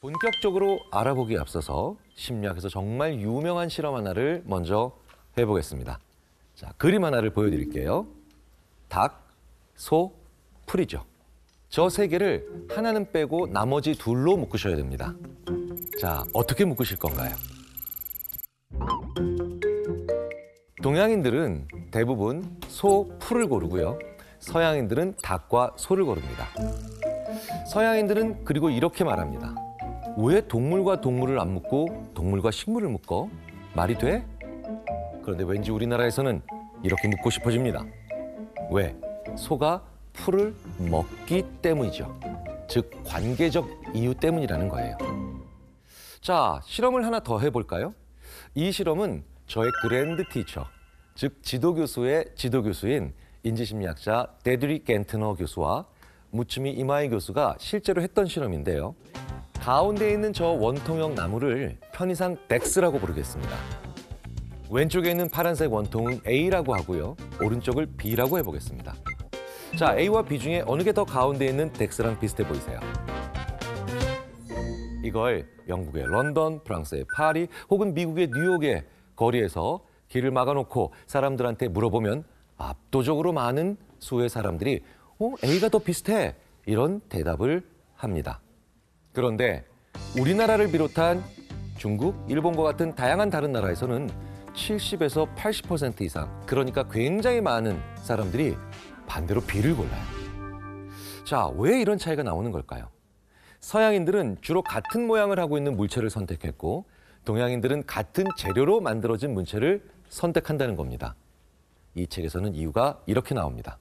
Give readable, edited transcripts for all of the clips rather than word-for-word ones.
본격적으로 알아보기에 앞서서 심리학에서 정말 유명한 실험 하나를 먼저 해보겠습니다. 자, 그림 하나를 보여드릴게요. 닭, 소, 풀이죠. 저 세 개를 하나는 빼고 나머지 둘로 묶으셔야 됩니다. 자, 어떻게 묶으실 건가요? 동양인들은 대부분 소, 풀을 고르고요. 서양인들은 닭과 소를 고릅니다. 서양인들은 그리고 이렇게 말합니다. 왜 동물과 동물을 안 묶고 동물과 식물을 묶어? 말이 돼? 그런데 왠지 우리나라에서는 이렇게 묶고 싶어집니다. 왜? 소가 풀을 먹기 때문이죠. 즉, 관계적 이유 때문이라는 거예요. 자, 실험을 하나 더 해볼까요? 이 실험은 저의 그랜드 티처, 즉 지도교수의 지도교수인 인지심리학자 데드릭 겐트너 교수와 무츠미 이마이 교수가 실제로 했던 실험인데요. 가운데 있는 저 원통형 나무를 편의상 덱스라고 부르겠습니다. 왼쪽에 있는 파란색 원통은 A라고 하고요. 오른쪽을 B라고 해보겠습니다. 자, A와 B 중에 어느 게 더 가운데 있는 덱스랑 비슷해 보이세요? 이걸 영국의 런던, 프랑스의 파리 혹은 미국의 뉴욕의 거리에서 길을 막아놓고 사람들한테 물어보면 압도적으로 많은 수의 사람들이 A가 더 비슷해 이런 대답을 합니다. 그런데 우리나라를 비롯한 중국, 일본과 같은 다양한 다른 나라에서는 70에서 80% 이상, 그러니까 굉장히 많은 사람들이 반대로 B를 골라요. 자, 왜 이런 차이가 나오는 걸까요? 서양인들은 주로 같은 모양을 하고 있는 물체를 선택했고 동양인들은 같은 재료로 만들어진 물체를 선택한다는 겁니다. 이 책에서는 이유가 이렇게 나옵니다.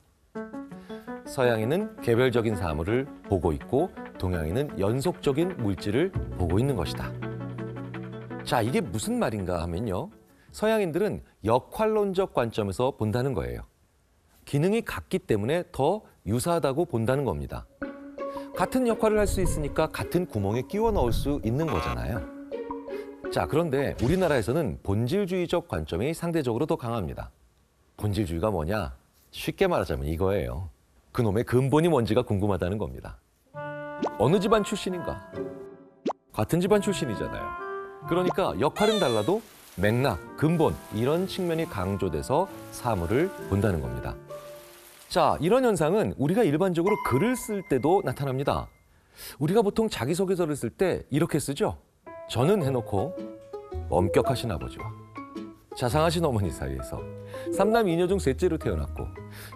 서양인은 개별적인 사물을 보고 있고 동양인은 연속적인 물질을 보고 있는 것이다. 자, 이게 무슨 말인가 하면요. 서양인들은 역할론적 관점에서 본다는 거예요. 기능이 같기 때문에 더 유사하다고 본다는 겁니다. 같은 역할을 할 수 있으니까 같은 구멍에 끼워 넣을 수 있는 거잖아요. 자, 그런데 우리나라에서는 본질주의적 관점이 상대적으로 더 강합니다. 본질주의가 뭐냐? 쉽게 말하자면 이거예요. 그놈의 근본이 뭔지가 궁금하다는 겁니다. 어느 집안 출신인가? 같은 집안 출신이잖아요. 그러니까 역할은 달라도 맥락, 근본 이런 측면이 강조돼서 사물을 본다는 겁니다. 자, 이런 현상은 우리가 일반적으로 글을 쓸 때도 나타납니다. 우리가 보통 자기소개서를 쓸 때 이렇게 쓰죠. 저는 해놓고 엄격하신 아버지와 자상하신 어머니 사이에서 3남 2녀 중 셋째로 태어났고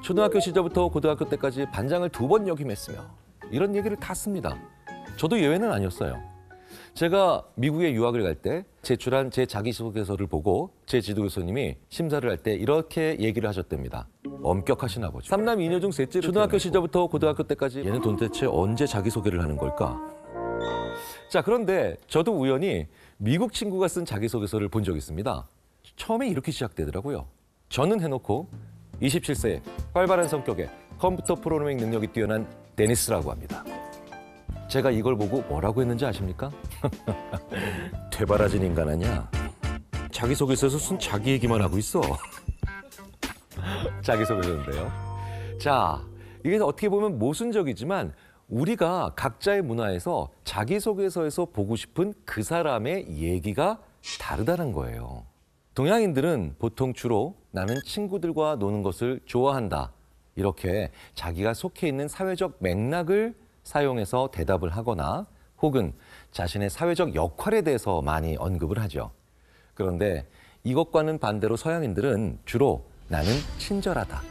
초등학교 시절부터 고등학교 때까지 반장을 2번 역임했으며 이런 얘기를 다 씁니다. 저도 예외는 아니었어요. 제가 미국에 유학을 갈 때 제출한 제 자기소개서를 보고 제 지도교수님이 심사를 할 때 이렇게 얘기를 하셨답니다. 엄격하신 아버지. 3남 2녀 중 셋째로 초등학교 시절부터 고등학교 때까지 얘는 도대체 언제 자기소개를 하는 걸까? 자, 그런데 저도 우연히 미국 친구가 쓴 자기소개서를 본 적이 있습니다. 처음에 이렇게 시작되더라고요. 저는 해놓고 27세 활발한 성격에 컴퓨터 프로그래밍 능력이 뛰어난 데니스라고 합니다. 제가 이걸 보고 뭐라고 했는지 아십니까? 되바라진 인간 아니야. 자기소개서에서 쓴 자기 얘기만 하고 있어. 자기소개서인데요. 자, 이게 어떻게 보면 모순적이지만 우리가 각자의 문화에서 자기소개서에서 보고 싶은 그 사람의 얘기가 다르다는 거예요. 동양인들은 보통 주로 나는 친구들과 노는 것을 좋아한다. 이렇게 자기가 속해 있는 사회적 맥락을 사용해서 대답을 하거나 혹은 자신의 사회적 역할에 대해서 많이 언급을 하죠. 그런데 이것과는 반대로 서양인들은 주로 나는 친절하다.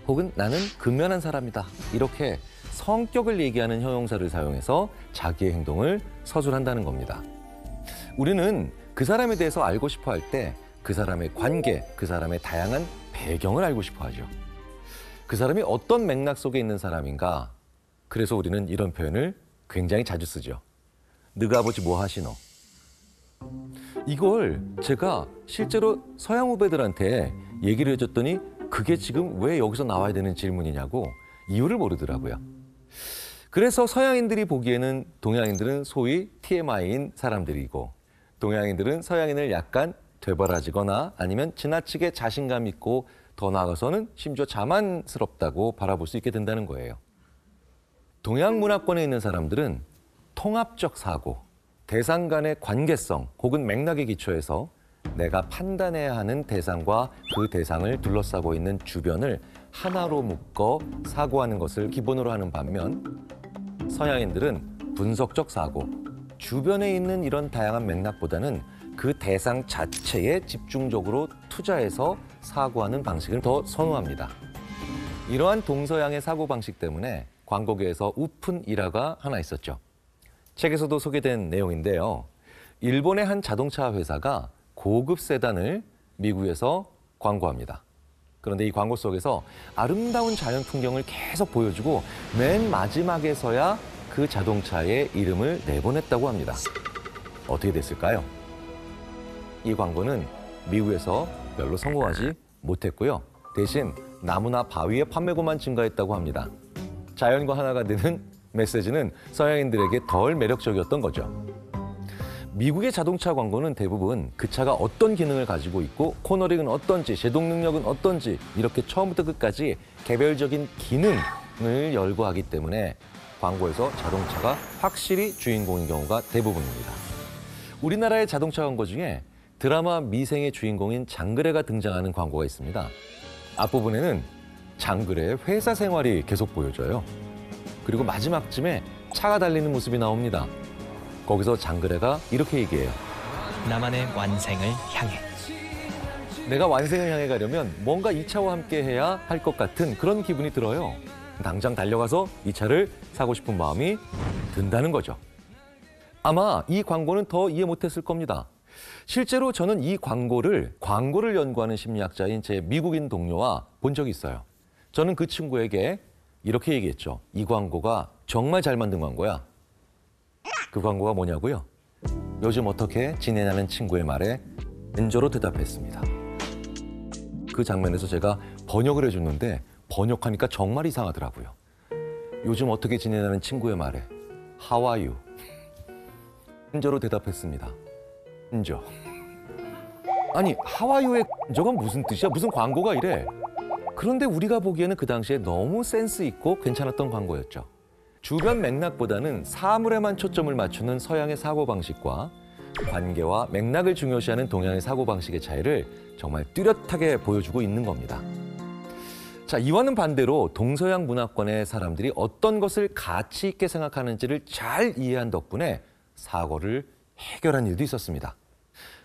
혹은 나는 근면한 사람이다. 이렇게 성격을 얘기하는 형용사를 사용해서 자기의 행동을 서술한다는 겁니다. 우리는 그 사람에 대해서 알고 싶어 할 때 그 사람의 관계, 그 사람의 다양한 배경을 알고 싶어 하죠. 그 사람이 어떤 맥락 속에 있는 사람인가? 그래서 우리는 이런 표현을 굉장히 자주 쓰죠. 너가 아버지 뭐 하시노? 이걸 제가 실제로 서양 후배들한테 얘기를 해줬더니 그게 지금 왜 여기서 나와야 되는 질문이냐고 이유를 모르더라고요. 그래서 서양인들이 보기에는 동양인들은 소위 TMI인 사람들이고 동양인들은 서양인을 약간 되바라지거나 아니면 지나치게 자신감 있고 더 나아가서는 심지어 자만스럽다고 바라볼 수 있게 된다는 거예요. 동양 문화권에 있는 사람들은 통합적 사고, 대상 간의 관계성 혹은 맥락에 기초해서 내가 판단해야 하는 대상과 그 대상을 둘러싸고 있는 주변을 하나로 묶어 사고하는 것을 기본으로 하는 반면 서양인들은 분석적 사고, 주변에 있는 이런 다양한 맥락보다는 그 대상 자체에 집중적으로 투자해서 사고하는 방식을 더 선호합니다. 이러한 동서양의 사고방식 때문에 광고계에서 우픈 일화가 하나 있었죠. 책에서도 소개된 내용인데요. 일본의 한 자동차 회사가 고급 세단을 미국에서 광고합니다. 그런데 이 광고 속에서 아름다운 자연 풍경을 계속 보여주고 맨 마지막에서야 그 자동차의 이름을 내보냈다고 합니다. 어떻게 됐을까요? 이 광고는 미국에서 별로 성공하지 못했고요. 대신 나무나 바위의 판매고만 증가했다고 합니다. 자연과 하나가 되는 메시지는 서양인들에게 덜 매력적이었던 거죠. 미국의 자동차 광고는 대부분 그 차가 어떤 기능을 가지고 있고 코너링은 어떤지, 제동 능력은 어떤지 이렇게 처음부터 끝까지 개별적인 기능을 열거하기 때문에 광고에서 자동차가 확실히 주인공인 경우가 대부분입니다. 우리나라의 자동차 광고 중에 드라마 미생의 주인공인 장그래가 등장하는 광고가 있습니다. 앞부분에는 장그래의 회사 생활이 계속 보여져요. 그리고 마지막쯤에 차가 달리는 모습이 나옵니다. 거기서 장그래가 이렇게 얘기해요. 나만의 완생을 향해. 내가 완생을 향해 가려면 뭔가 이 차와 함께 해야 할 것 같은 그런 기분이 들어요. 당장 달려가서 이 차를 사고 싶은 마음이 든다는 거죠. 아마 이 광고는 더 이해 못했을 겁니다. 실제로 저는 이 광고를 연구하는 심리학자인 제 미국인 동료와 본 적이 있어요. 저는 그 친구에게 이렇게 얘기했죠. 이 광고가 정말 잘 만든 광고야. 그 광고가 뭐냐고요? 요즘 어떻게 지내냐는 친구의 말에 엔저로 대답했습니다. 그 장면에서 제가 번역을 해줬는데 번역하니까 정말 이상하더라고요. 요즘 어떻게 지내냐는 친구의 말에 How are you? 엔저로 대답했습니다. 엔저. 아니, How are you의 저건 무슨 뜻이야? 무슨 광고가 이래? 그런데 우리가 보기에는 그 당시에 너무 센스 있고 괜찮았던 광고였죠. 주변 맥락보다는 사물에만 초점을 맞추는 서양의 사고방식과 관계와 맥락을 중요시하는 동양의 사고방식의 차이를 정말 뚜렷하게 보여주고 있는 겁니다. 자, 이와는 반대로 동서양 문화권의 사람들이 어떤 것을 가치 있게 생각하는지를 잘 이해한 덕분에 사고를 해결한 일도 있었습니다.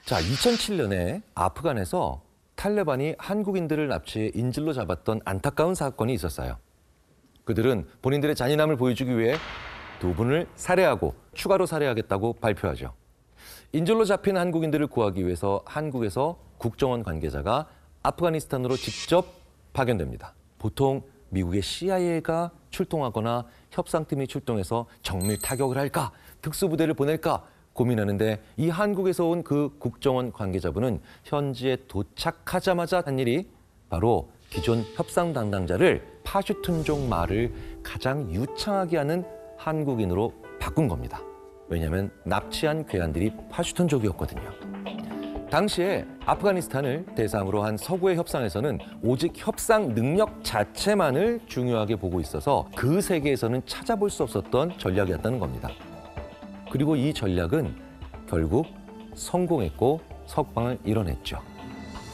자, 2007년에 아프간에서 탈레반이 한국인들을 납치해 인질로 잡았던 안타까운 사건이 있었어요. 그들은 본인들의 잔인함을 보여주기 위해 2분을 살해하고 추가로 살해하겠다고 발표하죠. 인질로 잡힌 한국인들을 구하기 위해서 한국에서 국정원 관계자가 아프가니스탄으로 직접 파견됩니다. 보통 미국의 CIA가 출동하거나 협상팀이 출동해서 정밀 타격을 할까, 특수부대를 보낼까 고민하는데 이 한국에서 온 그 국정원 관계자분은 현지에 도착하자마자 한 일이 바로 기존 협상 담당자를 파슈툰족 말을 가장 유창하게 하는 한국인으로 바꾼 겁니다. 왜냐하면 납치한 괴한들이 파슈툰족이었거든요. 당시에 아프가니스탄을 대상으로 한 서구의 협상에서는 오직 협상 능력 자체만을 중요하게 보고 있어서 그 세계에서는 찾아볼 수 없었던 전략이었다는 겁니다. 그리고 이 전략은 결국 성공했고 석방을 이뤄냈죠.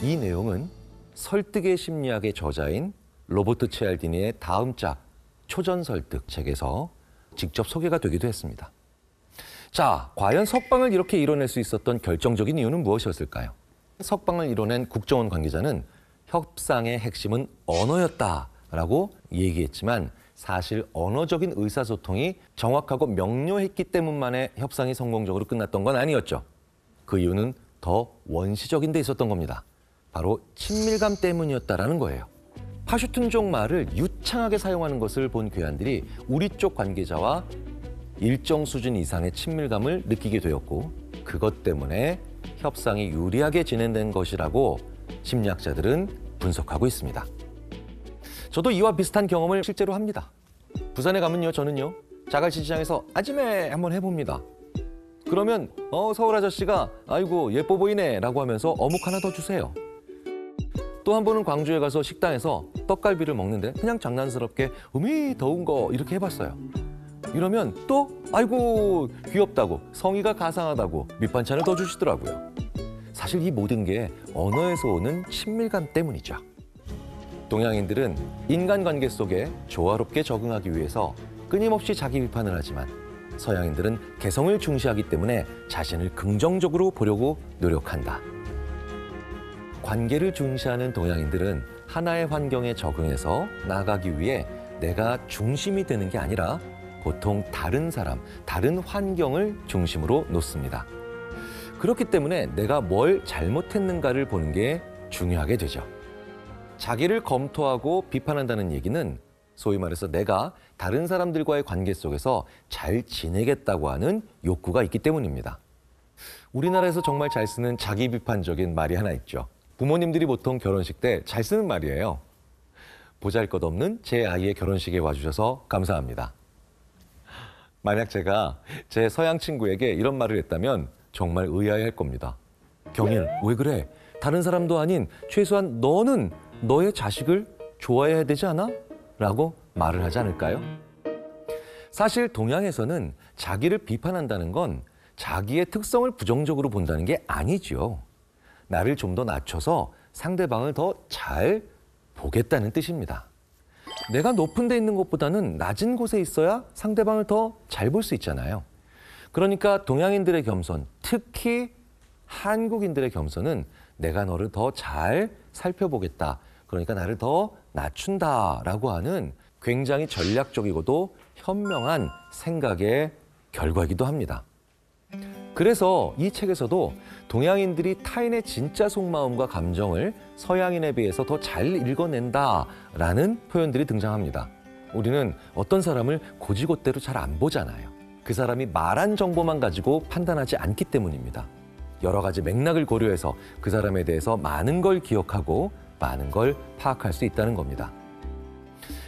이 내용은 설득의 심리학의 저자인 로버트 치알디니의 다음 작 초전설득 책에서 직접 소개가 되기도 했습니다. 자, 과연 석방을 이렇게 이뤄낼 수 있었던 결정적인 이유는 무엇이었을까요? 석방을 이뤄낸 국정원 관계자는 협상의 핵심은 언어였다라고 얘기했지만 사실 언어적인 의사소통이 정확하고 명료했기 때문만에 협상이 성공적으로 끝났던 건 아니었죠. 그 이유는 더 원시적인 데 있었던 겁니다. 바로 친밀감 때문이었다라는 거예요. 파슈툰족 말을 유창하게 사용하는 것을 본 괴한들이 우리 쪽 관계자와 일정 수준 이상의 친밀감을 느끼게 되었고 그것 때문에 협상이 유리하게 진행된 것이라고 심리학자들은 분석하고 있습니다. 저도 이와 비슷한 경험을 실제로 합니다. 부산에 가면요, 저는요, 자갈치시장에서 아지매 한번 해봅니다. 그러면 서울 아저씨가 아이고 예뻐 보이네 라고 하면서 어묵 하나 더 주세요. 또 한 번은 광주에 가서 식당에서 떡갈비를 먹는데 그냥 장난스럽게 더운 거 이렇게 해봤어요. 이러면 또 아이고 귀엽다고 성의가 가상하다고 밑반찬을 더 주시더라고요. 사실 이 모든 게 언어에서 오는 친밀감 때문이죠. 동양인들은 인간관계 속에 조화롭게 적응하기 위해서 끊임없이 자기 비판을 하지만 서양인들은 개성을 중시하기 때문에 자신을 긍정적으로 보려고 노력한다. 관계를 중시하는 동양인들은 하나의 환경에 적응해서 나아가기 위해 내가 중심이 되는 게 아니라 보통 다른 사람, 다른 환경을 중심으로 놓습니다. 그렇기 때문에 내가 뭘 잘못했는가를 보는 게 중요하게 되죠. 자기를 검토하고 비판한다는 얘기는 소위 말해서 내가 다른 사람들과의 관계 속에서 잘 지내겠다고 하는 욕구가 있기 때문입니다. 우리나라에서 정말 잘 쓰는 자기 비판적인 말이 하나 있죠. 부모님들이 보통 결혼식 때 잘 쓰는 말이에요. 보잘것없는 제 아이의 결혼식에 와주셔서 감사합니다. 만약 제가 제 서양 친구에게 이런 말을 했다면 정말 의아해할 겁니다. 경일, 왜 그래? 다른 사람도 아닌 최소한 너는 너의 자식을 좋아해야 되지 않아? 라고 말을 하지 않을까요? 사실 동양에서는 자기를 비판한다는 건 자기의 특성을 부정적으로 본다는 게 아니죠. 나를 좀 더 낮춰서 상대방을 더 잘 보겠다는 뜻입니다. 내가 높은 데 있는 것보다는 낮은 곳에 있어야 상대방을 더 잘 볼 수 있잖아요. 그러니까 동양인들의 겸손, 특히 한국인들의 겸손은 내가 너를 더 잘 살펴보겠다. 그러니까 나를 더 낮춘다라고 하는 굉장히 전략적이고도 현명한 생각의 결과이기도 합니다. 그래서 이 책에서도 동양인들이 타인의 진짜 속마음과 감정을 서양인에 비해서 더 잘 읽어낸다라는 표현들이 등장합니다. 우리는 어떤 사람을 고지고대로 잘 안 보잖아요. 그 사람이 말한 정보만 가지고 판단하지 않기 때문입니다. 여러 가지 맥락을 고려해서 그 사람에 대해서 많은 걸 기억하고 많은 걸 파악할 수 있다는 겁니다.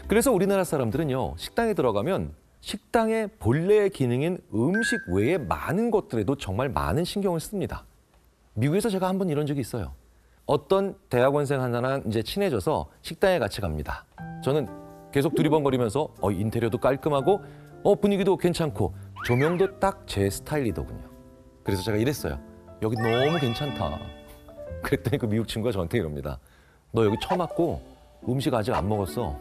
그래서 우리나라 사람들은요, 식당에 들어가면 식당의 본래의 기능인 음식 외에 많은 것들에도 정말 많은 신경을 씁니다. 미국에서 제가 한번 이런 적이 있어요. 어떤 대학원생 하나랑 이제 친해져서 식당에 같이 갑니다. 저는 계속 두리번거리면서 인테리어도 깔끔하고 분위기도 괜찮고 조명도 딱 제 스타일이더군요. 그래서 제가 이랬어요. 여기 너무 괜찮다. 그랬더니 그 미국 친구가 저한테 이럽니다. 너 여기 처음 왔고 음식 아직 안 먹었어.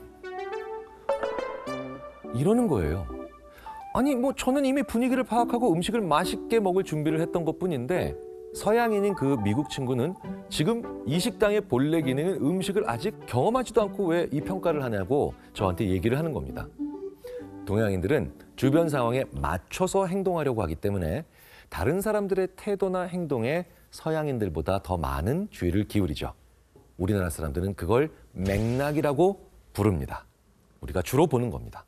이러는 거예요. 아니 뭐 저는 이미 분위기를 파악하고 음식을 맛있게 먹을 준비를 했던 것뿐인데 서양인인 그 미국 친구는 지금 이 식당의 본래 기능은 음식을 아직 경험하지도 않고 왜 이 평가를 하냐고 저한테 얘기를 하는 겁니다. 동양인들은 주변 상황에 맞춰서 행동하려고 하기 때문에 다른 사람들의 태도나 행동에 서양인들보다 더 많은 주의를 기울이죠. 우리나라 사람들은 그걸 맥락이라고 부릅니다. 우리가 주로 보는 겁니다.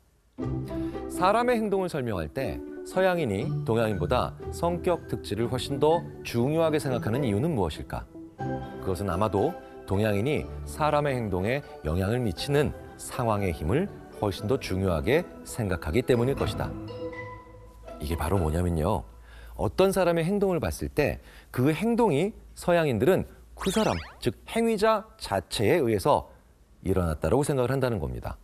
사람의 행동을 설명할 때 서양인이 동양인보다 성격 특질을 훨씬 더 중요하게 생각하는 이유는 무엇일까? 그것은 아마도 동양인이 사람의 행동에 영향을 미치는 상황의 힘을 훨씬 더 중요하게 생각하기 때문일 것이다. 이게 바로 뭐냐면요. 어떤 사람의 행동을 봤을 때 그 행동이 서양인들은 그 사람, 즉 행위자 자체에 의해서 일어났다고 생각을 한다는 겁니다.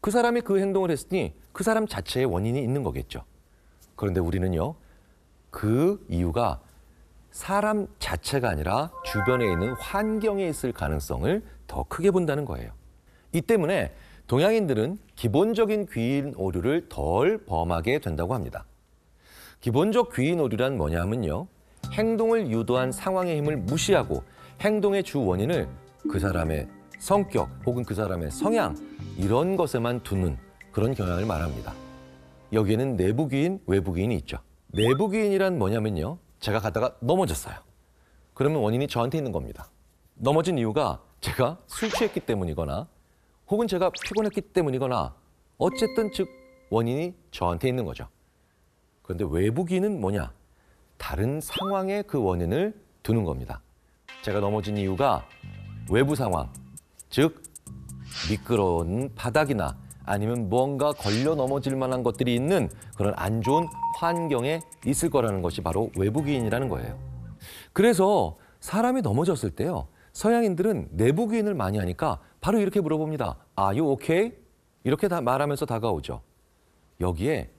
그 사람이 그 행동을 했으니 그 사람 자체의 원인이 있는 거겠죠. 그런데 우리는요, 그 이유가 사람 자체가 아니라 주변에 있는 환경에 있을 가능성을 더 크게 본다는 거예요. 이 때문에 동양인들은 기본적인 귀인 오류를 덜 범하게 된다고 합니다. 기본적 귀인 오류란 뭐냐면요, 행동을 유도한 상황의 힘을 무시하고 행동의 주 원인을 그 사람의 성격 혹은 그 사람의 성향 이런 것에만 두는 그런 경향을 말합니다. 여기에는 내부 귀인, 외부 귀인이 있죠. 내부 귀인이란 뭐냐면요, 제가 가다가 넘어졌어요. 그러면 원인이 저한테 있는 겁니다. 넘어진 이유가 제가 술 취했기 때문이거나 혹은 제가 피곤했기 때문이거나 어쨌든 즉 원인이 저한테 있는 거죠. 그런데 외부 귀인은 뭐냐? 다른 상황에 그 원인을 두는 겁니다. 제가 넘어진 이유가 외부 상황, 즉 미끄러운 바닥이나 아니면 무언가 걸려 넘어질 만한 것들이 있는 그런 안 좋은 환경에 있을 거라는 것이 바로 외부기인이라는 거예요. 그래서 사람이 넘어졌을 때요, 서양인들은 내부기인을 많이 하니까 바로 이렇게 물어봅니다. Are you okay? 이렇게 다 말하면서 다가오죠. 여기에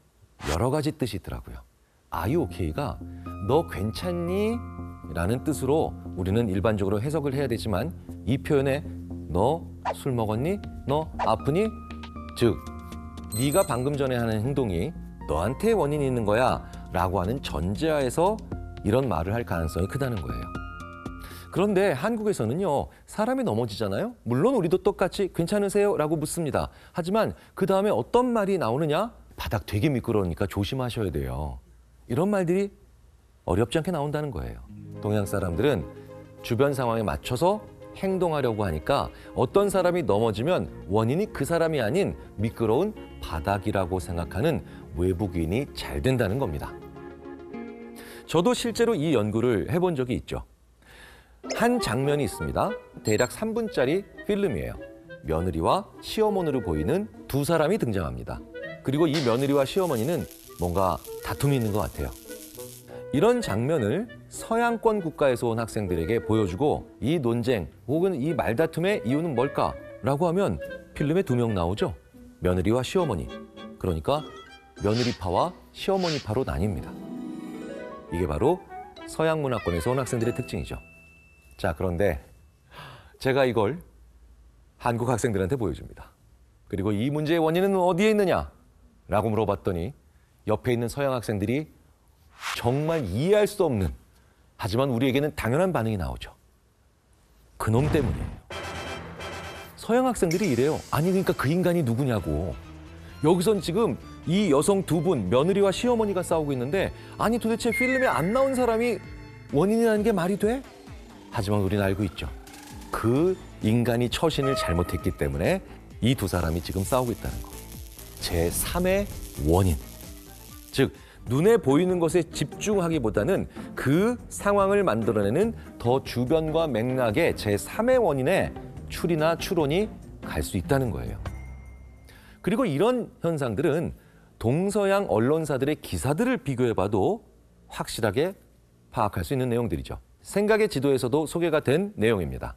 여러 가지 뜻이 있더라고요. Are you okay가 너 괜찮니? 라는 뜻으로 우리는 일반적으로 해석을 해야 되지만 이 표현에 너 술 먹었니? 너 아프니? 즉 네가 방금 전에 하는 행동이 너한테 원인이 있는 거야 라고 하는 전제하에서 이런 말을 할 가능성이 크다는 거예요. 그런데 한국에서는요, 사람이 넘어지잖아요. 물론 우리도 똑같이 괜찮으세요? 라고 묻습니다. 하지만 그 다음에 어떤 말이 나오느냐? 바닥 되게 미끄러우니까 조심하셔야 돼요. 이런 말들이 어렵지 않게 나온다는 거예요. 동양 사람들은 주변 상황에 맞춰서 행동하려고 하니까 어떤 사람이 넘어지면 원인이 그 사람이 아닌 미끄러운 바닥이라고 생각하는 외국인이 잘 된다는 겁니다. 저도 실제로 이 연구를 해본 적이 있죠. 한 장면이 있습니다. 대략 3분짜리 필름이에요. 며느리와 시어머니로 보이는 두 사람이 등장합니다. 그리고 이 며느리와 시어머니는 뭔가 다툼이 있는 것 같아요. 이런 장면을 서양권 국가에서 온 학생들에게 보여주고 이 논쟁 혹은 이 말다툼의 이유는 뭘까라고 하면 필름에 두 명 나오죠. 며느리와 시어머니. 그러니까 며느리파와 시어머니파로 나뉩니다. 이게 바로 서양 문화권에서 온 학생들의 특징이죠. 자, 그런데 제가 이걸 한국 학생들한테 보여줍니다. 그리고 이 문제의 원인은 어디에 있느냐? 라고 물어봤더니 옆에 있는 서양 학생들이 정말 이해할 수 없는, 하지만 우리에게는 당연한 반응이 나오죠. 그놈 때문이에요. 서양 학생들이 이래요. 아니 그러니까 그 인간이 누구냐고. 여기선 지금 이 여성 두 분, 며느리와 시어머니가 싸우고 있는데 아니 도대체 필름에 안 나온 사람이 원인이라는 게 말이 돼? 하지만 우리는 알고 있죠. 그 인간이 처신을 잘못했기 때문에 이 두 사람이 지금 싸우고 있다는 거. 제3의 원인. 즉 눈에 보이는 것에 집중하기보다는 그 상황을 만들어내는 더 주변과 맥락의 제3의 원인에 추리나 추론이 갈 수 있다는 거예요. 그리고 이런 현상들은 동서양 언론사들의 기사들을 비교해봐도 확실하게 파악할 수 있는 내용들이죠. 생각의 지도에서도 소개가 된 내용입니다.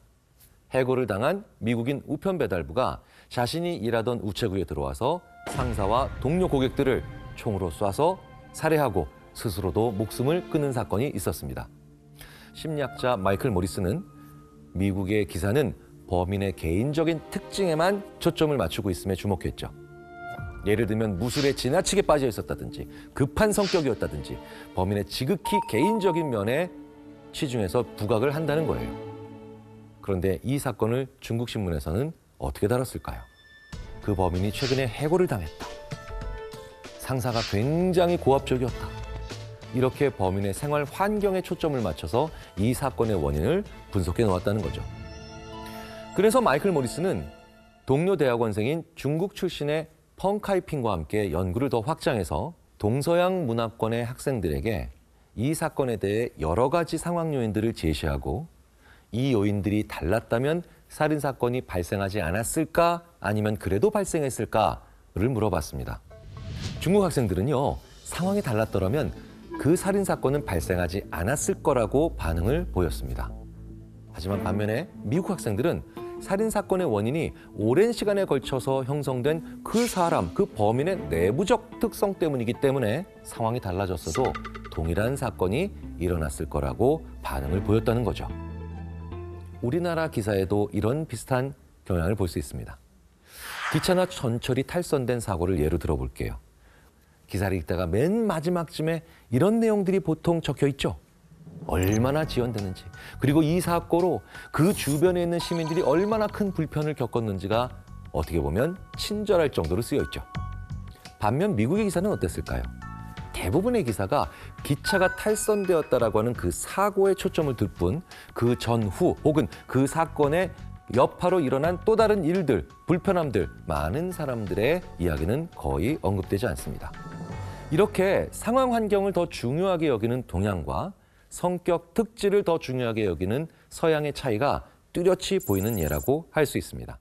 해고를 당한 미국인 우편 배달부가 자신이 일하던 우체국에 들어와서 상사와 동료 고객들을 총으로 쏴서 살해하고 스스로도 목숨을 끊은 사건이 있었습니다. 심리학자 마이클 모리스는 미국의 기사는 범인의 개인적인 특징에만 초점을 맞추고 있음에 주목했죠. 예를 들면 무술에 지나치게 빠져 있었다든지 급한 성격이었다든지 범인의 지극히 개인적인 면에 치중해서 부각을 한다는 거예요. 그런데 이 사건을 중국 신문에서는 어떻게 다뤘을까요? 그 범인이 최근에 해고를 당했다. 상사가 굉장히 고압적이었다. 이렇게 범인의 생활 환경에 초점을 맞춰서 이 사건의 원인을 분석해 놓았다는 거죠. 그래서 마이클 모리스는 동료 대학원생인 중국 출신의 펑카이핑과 함께 연구를 더 확장해서 동서양 문화권의 학생들에게 이 사건에 대해 여러 가지 상황 요인들을 제시하고 이 요인들이 달랐다면 살인사건이 발생하지 않았을까 아니면 그래도 발생했을까를 물어봤습니다. 중국 학생들은요, 상황이 달랐더라면 그 살인사건은 발생하지 않았을 거라고 반응을 보였습니다. 하지만 반면에 미국 학생들은 살인사건의 원인이 오랜 시간에 걸쳐서 형성된 그 사람, 그 범인의 내부적 특성 때문이기 때문에 상황이 달라졌어도 동일한 사건이 일어났을 거라고 반응을 보였다는 거죠. 우리나라 기사에도 이런 비슷한 경향을 볼 수 있습니다. 기차나 전철이 탈선된 사고를 예로 들어볼게요. 기사를 읽다가 맨 마지막쯤에 이런 내용들이 보통 적혀 있죠. 얼마나 지연되는지, 그리고 이 사고로 그 주변에 있는 시민들이 얼마나 큰 불편을 겪었는지가 어떻게 보면 친절할 정도로 쓰여 있죠. 반면 미국의 기사는 어땠을까요? 대부분의 기사가 기차가 탈선되었다라고 하는 그 사고에 초점을 둘 뿐 그 전후 혹은 그 사건의 여파로 일어난 또 다른 일들, 불편함들, 많은 사람들의 이야기는 거의 언급되지 않습니다. 이렇게 상황 환경을 더 중요하게 여기는 동양과 성격 특질을 더 중요하게 여기는 서양의 차이가 뚜렷이 보이는 예라고 할 수 있습니다.